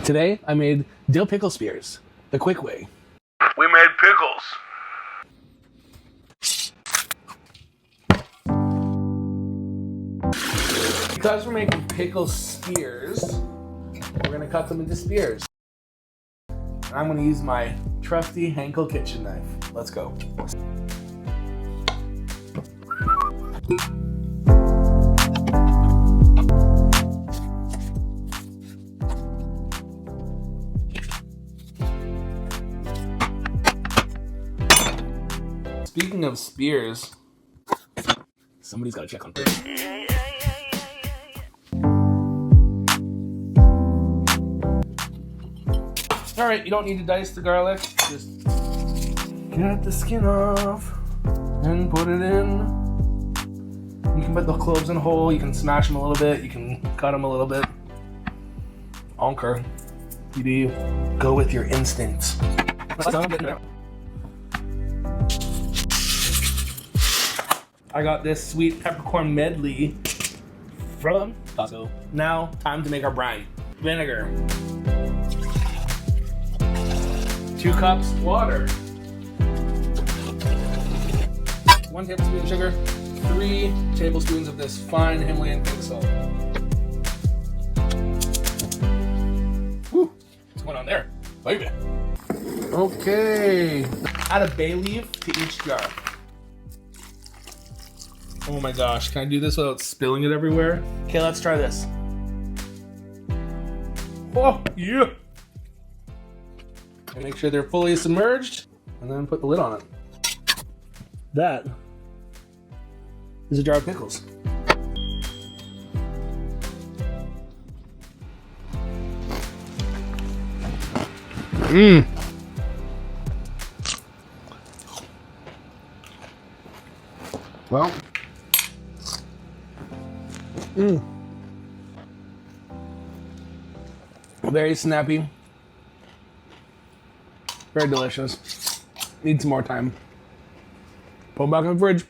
Today, I made dill pickle spears, the quick way. We made pickles. Because we're making pickle spears, we're gonna cut them into spears. I'm gonna use my trusty Henkel kitchen knife. Let's go. Speaking of spears, somebody's gotta check on things. Alright, you don't need to dice the garlic. Just get the skin off and put it in. You can put the cloves in whole, you can smash them a little bit, you can cut them a little bit. Onker. You do go with your instincts. I got this sweet peppercorn medley from Costco. Now, time to make our brine. Vinegar. 2 cups water. 1 tablespoon of sugar. 3 tablespoons of this fine Himalayan pink salt. Whew, what's going on there? Baby. Okay. Add a bay leaf to each jar. Oh my gosh, can I do this without spilling it everywhere? Okay, let's try this. Oh, yeah. And make sure they're fully submerged, and then put the lid on it. That is a jar of pickles. Mmm. Well. Mmm. Very snappy. Very delicious. Need some more time. Put them back in the fridge.